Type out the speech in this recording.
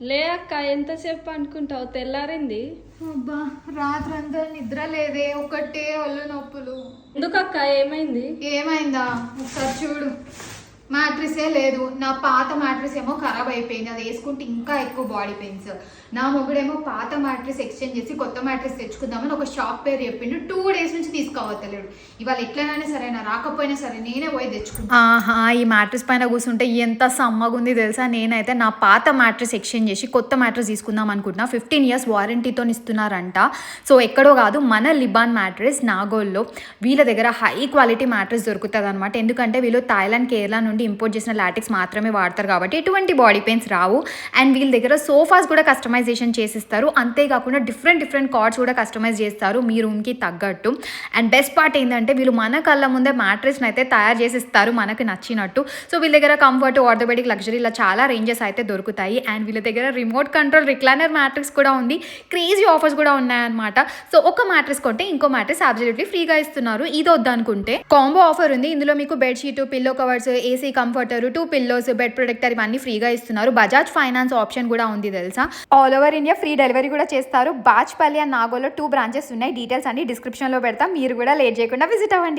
లే అక్క, ఎంతసేపు అనుకుంటావు? తెల్లారింది. అబ్బా, రాత్రంతా నిద్ర లేదే, ఒకటే ఒళ్ళు నొప్పులు. ఎందుకక్క, ఏమైంది? ఏమైందా ఒకసారి చూడు. మ్యాట్రిసే లేదు. నా పాత మ్యాట్రిస్ ఏమో ఖరాబ్ అయిపోయింది, అది వేసుకుంటే ఇంకా ఎక్కువ బాడీ పెయిన్స్. నా మొగుడేమో పాత మ్యాట్రిస్ ఎక్స్చేంజ్ చేసి కొత్త మ్యాట్రిస్ తెచ్చుకుందామని ఒక షాప్ పేరు చెప్పిండు. 2 days నుంచి తీసుకోవద్దలేడు. ఇవాళ ఎట్లయినా సరే, నా రాకపోయినా సరే నేనే పోయి తెచ్చుకుంటా. ఆహా, ఈ మ్యాట్రిస్ పైన కూర్చుంటే ఎంత సమ్మగా ఉంది తెలుసా. నేనైతే నా పాత మ్యాట్రిస్ ఎక్స్చేంజ్ చేసి కొత్త మ్యాట్రిస్ తీసుకుందాం అనుకుంటున్నా. 15 years వారంటీతో ఇస్తున్నారంట. సో ఎక్కడో కాదు, మన లిబాన్ మ్యాట్రిస్ నాగోల్లో. వీళ్ళ దగ్గర హై క్వాలిటీ మ్యాట్రిస్ దొరుకుతుంది అనమాట. ఎందుకంటే వీళ్ళు థాయిలాండ్, కేరళ నుండి ఇంపోర్ట్ చేసిన లాటెక్స్ మాత్రమే వాడతారు కాబట్టి ఎటువంటి బాడీ పెయిన్స్ రావు. అండ్ వీళ్ళ దగ్గర సోఫాస్ కూడా కస్టమైజేషన్ చేసిస్తారు. అంతేకాకుండా డిఫరెంట్ కార్డ్స్ కూడా కస్టమైజ్ చేస్తారు మీ రూమ్కి తగ్గట్టు. అండ్ బెస్ట్ పార్ట్ ఏంటంటే వీళ్ళు మన కళ్ళ ముందే మ్యాట్రిస్ని అయితే తయారు చేసిస్తారు మనకు నచ్చినట్టు. సో వీళ్ళ దగ్గర కంఫర్ట్, ఆర్థోపెడిక్, లగ్జరీ ఇలా చాలా రేంజెస్ అయితే దొరుకుతాయి. అండ్ వీళ్ళ దగ్గర రిమోట్ కంట్రోల్ రిక్లైనర్ మ్యాట్రిక్స్ కూడా ఉంది. క్రేజీ ఆఫర్స్ కూడా ఉన్నాయన్నమాట. సో ఒక మ్యాట్రిస్ కొంటే ఇంకో మ్యాట్రిస్ అబ్సల్యూట్లీ ఫ్రీగా ఇస్తున్నారు. ఇది వద్దనుకుంటే కాంబో ఆఫర్ ఉంది. ఇందులో మీకు bedsheet, pillow covers, AC comforter, 2 pillows, bed protector ఇవన్నీ ఫ్రీగా ఇస్తున్నారు. బజాజ్ ఫైనాన్స్ ఆప్షన్ కూడా ఉంది తెలుసా. All over India free delivery కూడా చేస్తారు. బాచ్పల్లి అండ్ నాగోల్లో 2 branches ఉన్నాయి. డీటెయిల్స్ అన్ని డిస్క్రిప్షన్లో పెడతాం. మీరు కూడా లేట్ చేయకుండా విజిట్ అవ్వండి.